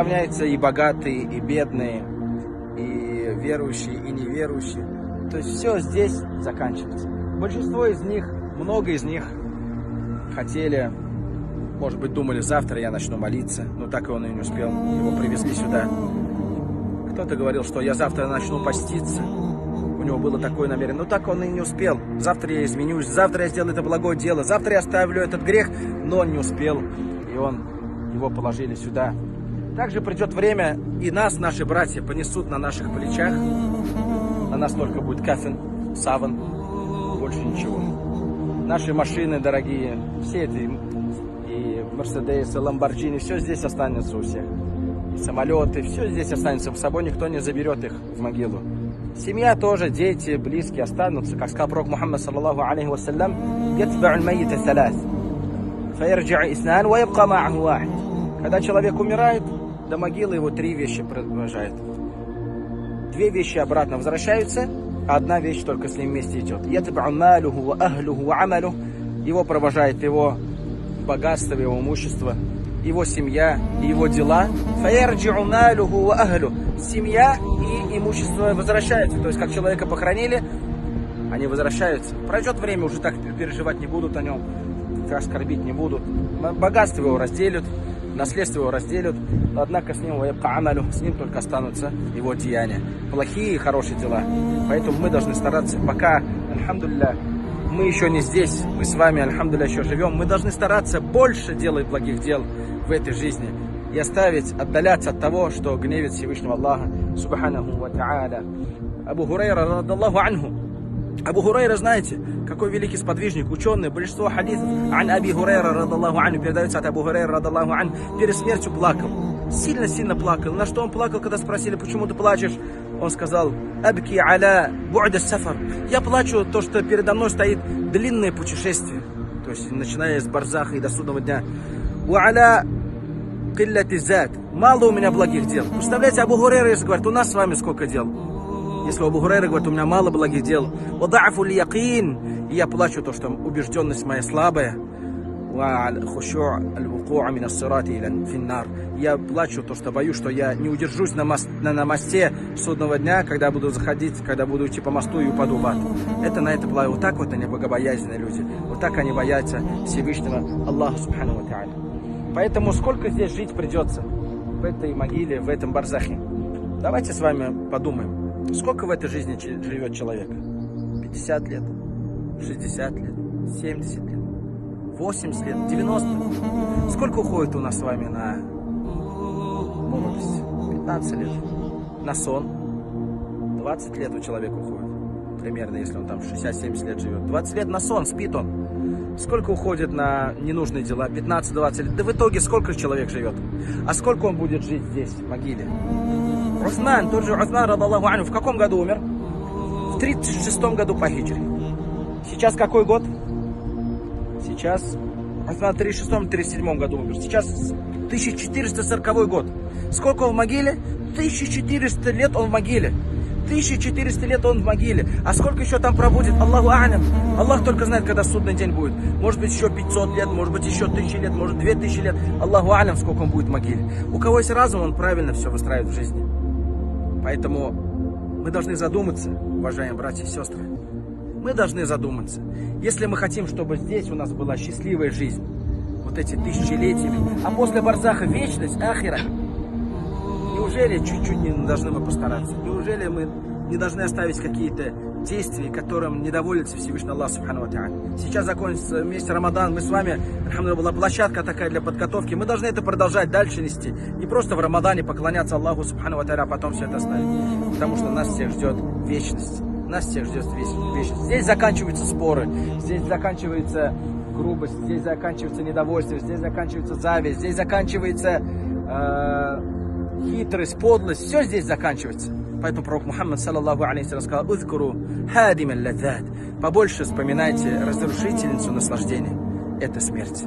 Равняются и богатые, и бедные, и верующие, и неверующие. То есть все здесь заканчивается. Большинство из них, много из них хотели, может быть, думали, завтра я начну молиться, но так и он и не успел. Его привезли сюда. Кто-то говорил, что я завтра начну поститься. У него было такое намерение, но так он и не успел. Завтра я изменюсь, завтра я сделаю это благое дело, завтра я оставлю этот грех, но он не успел. И его положили сюда. Также придет время, и нас, наши братья, понесут на наших плечах. На нас только будет кафен, саван, больше ничего. Наши машины дорогие, все эти, и Мерседесы, Ламборджини, все здесь останется у всех. И самолеты, все здесь останется, с собой никто не заберет их в могилу. Семья тоже, дети, близкие останутся. Как сказал пророк Мухаммад, саллаллаху алейхи вассалям, «Ятба'у аль-майита салас, фаярджи'у иснаан, ва ябқа ма'аху вахид». Когда человек умирает, до могилы его 3 вещи провожают. 2 вещи обратно возвращаются, а 1 вещь только с ним вместе идет. «Ятба'у малюху ва ахлюху ва амалюху». Его провожает его богатство, его имущество, его семья и его дела. «Фаярджи'у малюху ва ахлюху». Семья и имущество возвращаются. То есть, как человека похоронили, они возвращаются. Пройдет время, уже так переживать не будут о нем, так скорбить не будут. Богатство его разделят, наследство его разделят, но однако с ним только останутся его деяния. Плохие и хорошие дела. Поэтому мы должны стараться, пока, альхамдулилля, мы еще не здесь, мы с вами, альхамдулилля, еще живем, мы должны стараться больше делать благих дел в этой жизни и отдаляться от того, что гневит Всевышнего Аллаха, субханаху ва та'аля. Абу Хурайра, радаллаху анху. Абу Хурайра, знаете, какой великий сподвижник, ученый, большинство хадисов ан Аби Хурайра, радаллаху анху, передается от Абу Хурайра, радаллаху анху, перед смертью плакал. Сильно-сильно плакал. На что он плакал, когда спросили, почему ты плачешь? Он сказал, абки аля бу'да сафар. Я плачу, то, что передо мной стоит длинное путешествие. То есть, начиная с барзаха и до судного дня. Ва аля килляти зад. Мало у меня благих дел. Представляете, Абу Хурайра говорит, у нас с вами сколько дел? Если Абу Хурайра говорит, у меня мало благих дел. Ва да'фу ль-якин. И я плачу, то, что убежденность моя слабая. Я плачу, то, что боюсь, что я не удержусь на мосте судного дня, когда буду заходить, когда буду идти по мосту и упаду в ад. На это плачу. Вот так вот они богобоязненные люди. Вот так они боятся Всевышнего Аллаха субхану ва та'аля. Поэтому сколько здесь жить придется в этой могиле, в этом барзахе. Давайте с вами подумаем, сколько в этой жизни живет человек? 50 лет, 60 лет, 70 лет. 80 лет, 90. Сколько уходит у нас с вами на молодость? 15 лет. На сон. 20 лет у человека уходит. Примерно, если он там 60-70 лет живет. 20 лет на сон, спит он. Сколько уходит на ненужные дела? 15-20 лет. Да в итоге сколько человек живет? А сколько он будет жить здесь, в могиле? Усман, тот же Усман, радаллаху анху, в каком году умер? В 36 году по хиджре. Сейчас какой год? Сейчас, в 36-37 году умер. Сейчас 1440 год. Сколько он в могиле? 1400 лет он в могиле. 1400 лет он в могиле. А сколько еще там пробудет? Аллаху а'лям. Аллах только знает, когда судный день будет. Может быть, еще 500 лет, может быть, еще 1000 лет, может, 2000 лет. Аллаху а'лям, сколько он будет в могиле. У кого есть разум, он правильно все выстраивает в жизни. Поэтому мы должны задуматься, уважаемые братья и сестры. Мы должны задуматься. Если мы хотим, чтобы здесь у нас была счастливая жизнь, вот эти тысячелетиями, а после барзаха вечность, ахира, неужели чуть-чуть не должны мы постараться? Неужели мы не должны оставить какие-то действия, которым недоволится Всевышний Аллах субхану ва та'аля? Сейчас закончится месяц Рамадан, мы с вами, альхамдулилля, была площадка такая для подготовки, мы должны это продолжать дальше нести. Не просто в Рамадане поклоняться Аллаху субхану ва та'аля, а потом все это оставить. Потому что нас всех ждет вечность. Нас всех ждет вечность. Здесь заканчиваются споры, здесь заканчивается грубость, здесь заканчивается недовольство, здесь заканчивается зависть, здесь заканчивается хитрость, подлость. Все здесь заканчивается. Поэтому пророк Мухаммад, саллаллаху алейхи ва саллям, сказал, «Узкуру хадим аль-лаззат». Побольше вспоминайте разрушительницу наслаждения. Это смерть.